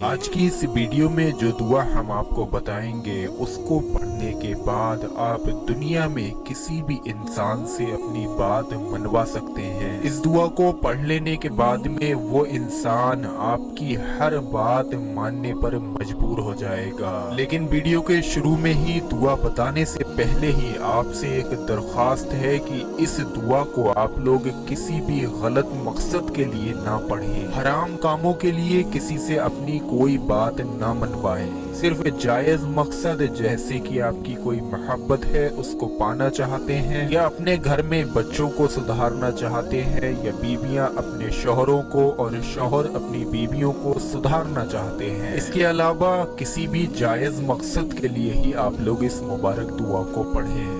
آج کی اس ویڈیو میں جو دعا ہم آپ کو بتائیں گے اس کو پڑھنے کے بعد آپ دنیا میں کسی بھی انسان سے اپنی بات منوا سکتے ہیں۔ اس دعا کو پڑھ لینے کے بعد میں وہ انسان آپ کی ہر بات ماننے پر مجبور ہو جائے گا۔ لیکن ویڈیو کے شروع میں ہی دعا بتانے سے پہلے ہی آپ سے ایک درخواست ہے کہ اس دعا کو آپ لوگ کسی بھی غلط مقصد کے لیے نہ پڑھیں، حرام کاموں کے لیے کسی سے اپنی کوئی بات نہ منوائیں، صرف جائز مقصد جیسے کہ آپ کی کوئی محبت ہے اس کو پانا چاہتے ہیں، یا اپنے گھر میں بچوں کو سدھارنا چاہتے ہیں، یا بیویاں اپنے شوہروں کو اور شوہر اپنی بیویوں کو سدھارنا چاہتے ہیں۔ اس کے علاوہ کسی بھی جائز مقصد کے لیے ہی آپ لوگ اس مبارک دعا کو پڑھیں،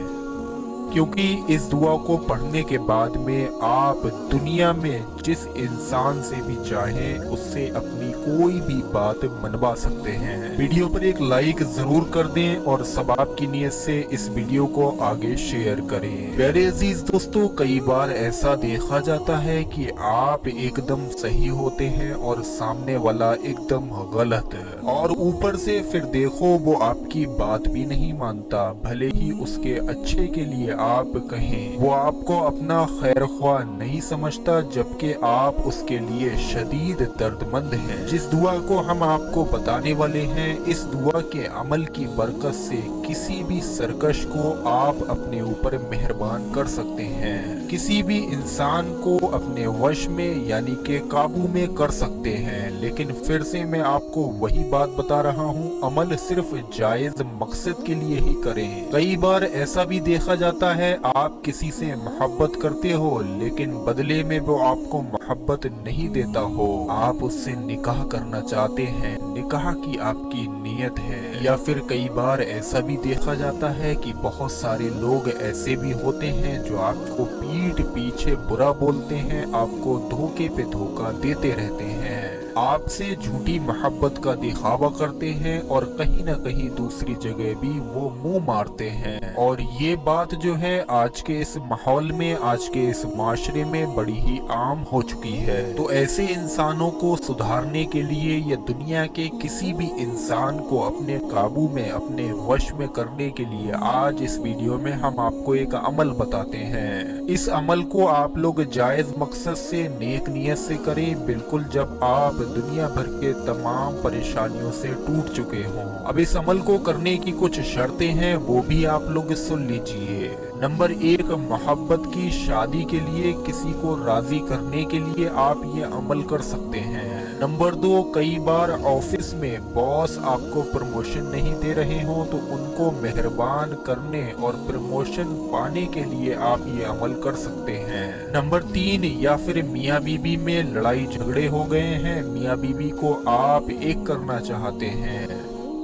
کیونکہ اس دعا کو پڑھنے کے بعد میں آپ دنیا میں جس انسان سے بھی چاہیں اس سے اپنی کوئی بھی بات منوا سکتے ہیں۔ ویڈیو پر ایک لائک ضرور کر دیں اور ثواب کی نیت سے اس ویڈیو کو آگے شیئر کریں۔ پیارے عزیز دوستو، کئی بار ایسا دیکھا جاتا ہے کہ آپ ایک دم صحیح ہوتے ہیں اور سامنے والا ایک دم غلط، اور اوپر سے پھر دیکھو وہ آپ کی بات بھی نہیں مانتا، بھلے ہی اس کے اچھے کے لیے آپ کہیں، وہ آپ کو اپنا خیر خواہ نہیں سمجھتا، جبکہ آپ اس کے لیے شدید درد مند ہیں۔ جس دعا کو ہم آپ کو بتانے والے ہیں، اس دعا کے عمل کی برکت سے کسی بھی سرکش کو آپ اپنے اوپر مہربان کر سکتے ہیں، کسی بھی انسان کو اپنے وش میں یعنی کہ قابو میں کر سکتے ہیں۔ لیکن پھر سے میں آپ کو وہی بات بتا رہا ہوں، عمل صرف جائز مقصد کے لیے ہی کریں۔ کئی بار ایسا بھی دیکھا جاتا ہے آپ کسی سے محبت کرتے ہو لیکن بدلے میں وہ آپ کو محبت نہیں دیتا ہو، آپ اس سے نکاح کرنا چاہتے ہیں، نکاح کی آپ کی نیت ہے۔ یا پھر کئی بار ایسا بھی دیکھا جاتا ہے کہ بہت سارے لوگ ایسے بھی ہوتے ہیں جو آپ کو پیٹھ پیچھے برا بولتے ہیں، آپ کو دھوکے پہ دھوکا دیتے رہتے ہیں، آپ سے جھوٹی محبت کا دکھاوا کرتے ہیں، اور کہیں نہ کہیں دوسری جگہ بھی وہ منہ مارتے ہیں۔ اور یہ بات جو ہے آج کے اس ماحول میں، آج کے اس معاشرے میں بڑی ہی عام ہو چکی ہے۔ تو ایسے انسانوں کو سدھارنے کے لیے یا دنیا کے کسی بھی انسان کو اپنے قابو میں، اپنے وش میں کرنے کے لیے آج اس ویڈیو میں ہم آپ کو ایک عمل بتاتے ہیں۔ اس عمل کو آپ لوگ جائز مقصد سے، نیک نیت سے کریں، بالکل جب آپ دنیا بھر کے تمام پریشانیوں سے ٹوٹ چکے ہوں۔ اب اس عمل کو کرنے کی کچھ شرطیں ہیں، وہ بھی آپ لوگ سن لیجئے۔ نمبر 1، محبت کی شادی کے لیے، کسی کو راضی کرنے کے لیے آپ یہ عمل کر سکتے ہیں۔ نمبر 2، کئی بار آفس میں باس آپ کو پروموشن نہیں دے رہے ہوں تو ان کو مہربان کرنے اور پروموشن پانے کے لیے آپ یہ عمل کر سکتے ہیں۔ نمبر 3، یا پھر میاں بیوی میں لڑائی جھگڑے ہو گئے ہیں، میاں بیوی کو آپ ایک کرنا چاہتے ہیں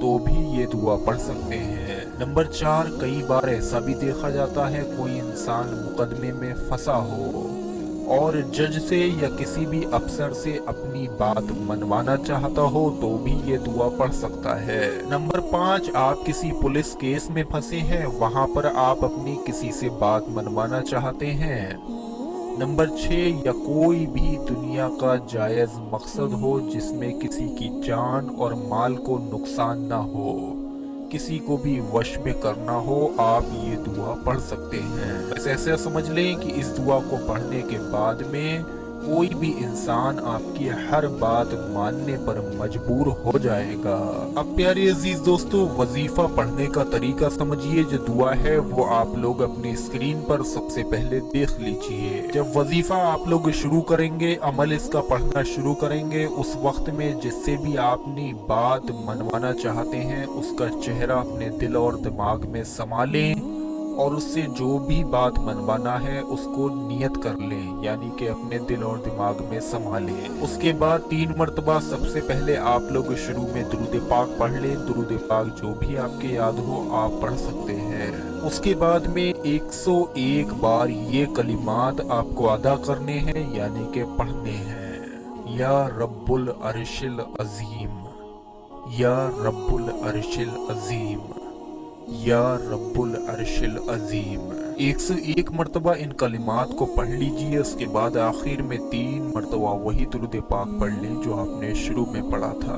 تو بھی یہ دعا پڑھ سکتے ہیں۔ نمبر 4، کئی بار ایسا بھی دیکھا جاتا ہے کوئی انسان مقدمے میں پھنسا ہو اور جج سے یا کسی بھی افسر سے اپنی بات منوانا چاہتا ہو تو بھی یہ دعا پڑھ سکتا ہے۔ نمبر 5، آپ کسی پولیس کیس میں پھنسے ہیں، وہاں پر آپ اپنی کسی سے بات منوانا چاہتے ہیں۔ نمبر 6، یا کوئی بھی دنیا کا جائز مقصد ہو جس میں کسی کی جان اور مال کو نقصان نہ ہو، کسی کو بھی وش میں کرنا ہو، آپ یہ دعا پڑھ سکتے ہیں۔ بس ایسا سمجھ لیں کہ اس دعا کو پڑھنے کے بعد میں کوئی بھی انسان آپ کی ہر بات ماننے پر مجبور ہو جائے گا۔ اب پیارے عزیز دوستو، وظیفہ پڑھنے کا طریقہ سمجھیے۔ جو دعا ہے وہ آپ لوگ اپنی اسکرین پر سب سے پہلے دیکھ لیجئے۔ جب وظیفہ آپ لوگ شروع کریں گے، عمل اس کا پڑھنا شروع کریں گے، اس وقت میں جس سے بھی آپ نے بات منوانا چاہتے ہیں اس کا چہرہ اپنے دل اور دماغ میں سما لیں، اور اس سے جو بھی بات منوانا ہے اس کو نیت کر لیں، یعنی کہ اپنے دل اور دماغ میں سما لیں۔ اس کے بعد 3 مرتبہ سب سے پہلے آپ لوگ شروع میں درود پاک پڑھ لیں۔ درود پاک جو بھی آپ کے یاد ہو آپ پڑھ سکتے ہیں۔ اس کے بعد میں 101 بار یہ کلمات آپ کو ادا کرنے ہیں، یعنی کہ پڑھنے ہیں۔ یا رب العرش العظیم، یا رب العرش العظیم، یا رب العرش العظیم۔ 101 مرتبہ ان کلمات کو پڑھ لیجئے۔ اس کے بعد آخر میں 3 مرتبہ وہی درود پاک پڑھ لیں جو آپ نے شروع میں پڑھا تھا۔